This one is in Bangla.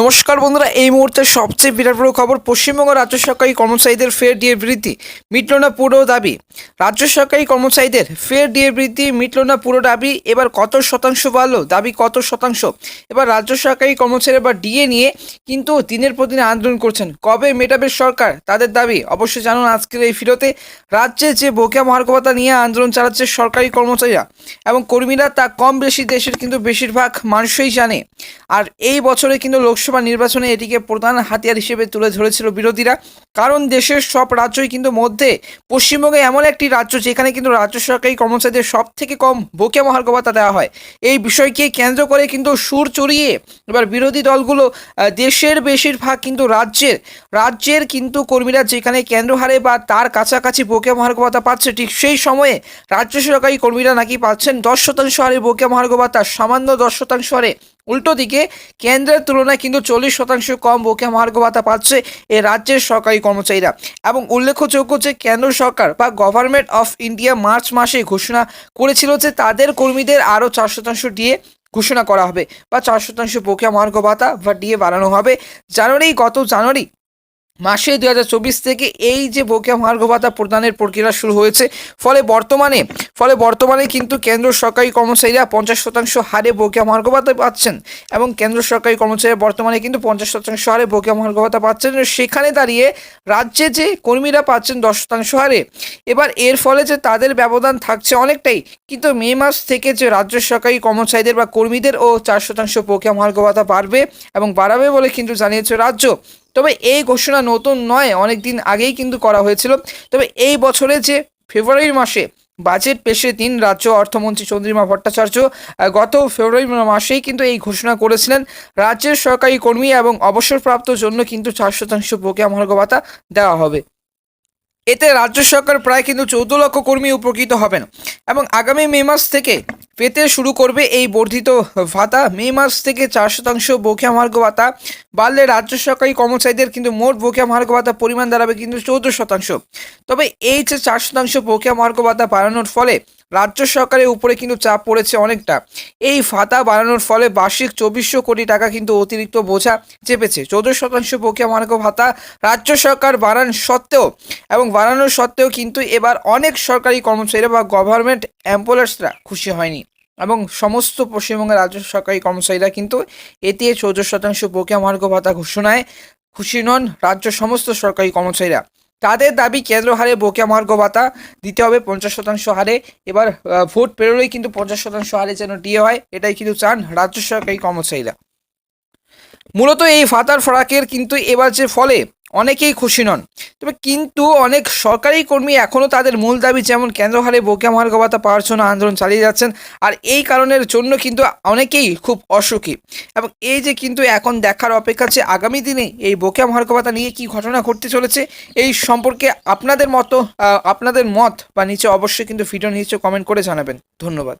নমস্কার বন্ধুরা, এই মুহূর্তে সবচেয়ে বিরাট বড় খবর। পশ্চিমবঙ্গ রাজ্য সরকারি কর্মচারীদের ফের ডিএ বৃদ্ধি, মিটল না পুরো দাবি। রাজ্য সরকারি কর্মচারীদের ফের ডিএ বৃদ্ধি, মিটল না পুরো দাবি। এবার কত শতাংশ বাড়লো, দাবি কত শতাংশ? এবার রাজ্য সরকারি কর্মচারী বা ডিএ নিয়ে কিন্তু দিনের পর দিন আন্দোলন করছেন। কবে মেটাবে সরকার তাদের দাবি? অবশ্যই জানুন আজকের এই ভিডিওতে। রাজ্যে যে বকেয়া মহার্ঘ ভাতা নিয়ে আন্দোলন চালাচ্ছে সরকারি কর্মচারীরা এবং কর্মীরা, তা কম বেশি দেশের কিন্তু বেশিরভাগ মানুষই জানে। আর এই বছরে কিন্তু লোকসভা নির্বাচনে এটিকে প্রধান হাতিয়ার হিসেবে তুলে ধরেছিল বিরোধীরা। কারণ দেশের সব রাজ্যই কিন্তু মধ্যে পশ্চিমবঙ্গে এমন একটি রাজ্য যেখানে কিন্তু রাজ্য সরকারি কর্মচারীদের সব থেকে কম বকেয়া মহার্ঘ ভাতা দেওয়া হয়। এই বিষয়কে কেন্দ্র করে কিন্তু সুর চড়িয়ে এবার বিরোধী দলগুলো দেশের বেশিরভাগ কিন্তু রাজ্যের কিন্তু কর্মীরা যেখানে কেন্দ্র হারে বা তার কাছাকাছি বকেয়া মহার্ঘ ভাতা পাচ্ছে, ঠিক সেই সময়ে রাজ্য সরকারি কর্মীরা নাকি পাচ্ছেন 10% হারে বকেয়া মহার্ঘ ভাতা, সামান্য 10% হারে। উল্টো দিকে কেন্দ্রের তুলনায় কিন্তু 40% কম বকেয়া মহার্ঘ ভাতা পাচ্ছে এই রাজ্যের সরকারি কর্মচারীরা। এবং উল্লেখযোগ্য যে কেন্দ্র সরকার বা গভর্নমেন্ট অফ ইন্ডিয়া মার্চ মাসে ঘোষণা করেছিল যে তাদের কর্মীদের আরও 4% ডিএ ঘোষণা করা হবে বা 4% বকেয়া মহার্ঘ ভাতা বা ডিএ বাড়ানো হবে। গত জানুয়ারি মাসে 2024 থেকে এই যে বকেয়া মহার্ঘ ভাতা প্রদানের প্রক্রিয়া শুরু হয়েছে। ফলে বর্তমানে কিন্তু কেন্দ্র সরকারি কর্মচারীরা 50% হারে বকেয়া মহার্ঘ ভাতা পাচ্ছেন এবং কেন্দ্র সরকারি কর্মচারীরা বর্তমানে কিন্তু 50% হারে বকেয়া মহার্ঘ ভাতা পাচ্ছেন। সেখানে দাঁড়িয়ে রাজ্যে যে কর্মীরা পাচ্ছেন 10% হারে। এবার এর ফলে যে তাদের ব্যবধান থাকছে অনেকটাই, কিন্তু মে মাস থেকে যে রাজ্য সরকারি কর্মচারীদের বা কর্মীদের ও 4% বকেয়া মহার্ঘ ভাতা বাড়বে এবং বাড়াবে বলে কিন্তু জানিয়েছে রাজ্য। তবে এই ঘোষণা নতুন নয়, অনেক দিন আগেই কিন্তু করা হয়েছিল। তবে এই বছরে যে ফেব্রুয়ারি মাসে বাজেট পেশের দিন রাজ্য অর্থমন্ত্রী চন্দ্রিমা ভট্টাচার্য গত ফেব্রুয়ারি মাসেই কিন্তু এই ঘোষণা করেছিলেন, রাজ্যের সরকারি কর্মী এবং অবসরপ্রাপ্ত জন্য কিন্তু 4% বকেয়া মহার্ঘ ভাতা দেওয়া হবে। এতে রাজ্য সরকার প্রায় কিন্তু 14 লক্ষ কর্মী উপকৃত হবেন এবং আগামী মে মাস থেকে পেতে শুরু করবে এই বর্ধিত ভাতা। মে মাস থেকে 4% বকেয়া মহার্ঘ ভাতা বাড়লে রাজ্য সরকারি কর্মচারীদের কিন্তু মোট বকেয়া মহার্ঘ ভাতা পরিমাণ দাঁড়াবে কিন্তু 14%। তবে এই যে 4% বকেয়া মহার্ঘ ভাতা বাড়ানোর ফলে রাজ্য সরকারের উপরে কিন্তু চাপ পড়েছে অনেকটা। এই ভাতা বাড়ানোর ফলে বার্ষিক 2400 কোটি টাকা কিন্তু অতিরিক্ত বোঝা চেপেছে। 14% বকেয়া মহার্ঘ ভাতা রাজ্য সরকার বাড়ানোর সত্ত্বেও কিন্তু এবার অনেক সরকারি কর্মচারীরা বা গভর্নমেন্ট এমপ্লয়ার্সরা খুশি হয়নি এবং সমস্ত পশ্চিমবঙ্গের রাজ্য সরকারি কর্মচারীরা কিন্তু এতে 14% বকেয়া মহার্ঘ ভাতা ঘোষণায় খুশি নন। রাজ্য সমস্ত সরকারি কর্মচারীরা তাদের দাবি কেন্দ্র হারে বকেয়া মহার্ঘ ভাতা দিতে হবে 50% হারে। এবার ভোট পেরোলেই কিন্তু 50% হারে যেন ডিএ হয়, এটাই কিন্তু চান রাজ্য সরকারি কর্মচারীরা। মূলত এই ভাতার ফারাকের কিন্তু এবার যে ফলে অনেকেই খুশি নন। তবে কিন্তু অনেক সরকারি কর্মী এখনও তাদের মূল দাবি যেমন কেন্দ্র হারে বকেয়া মহার্ঘ ভাতা পাওয়ার জন্য আন্দোলন চালিয়ে যাচ্ছেন। আর এই কারণের জন্য কিন্তু অনেকেই খুব অসুখী এবং এই যে কিন্তু এখন দেখার অপেক্ষা যে আগামী দিনে এই বকেয়া মহার্ঘ ভাতা নিয়ে কী ঘটনা ঘটতে চলেছে। এই সম্পর্কে আপনাদের মত বা নিচে অবশ্যই কিন্তু ভিডিও নিচে কমেন্ট করে জানাবেন। ধন্যবাদ।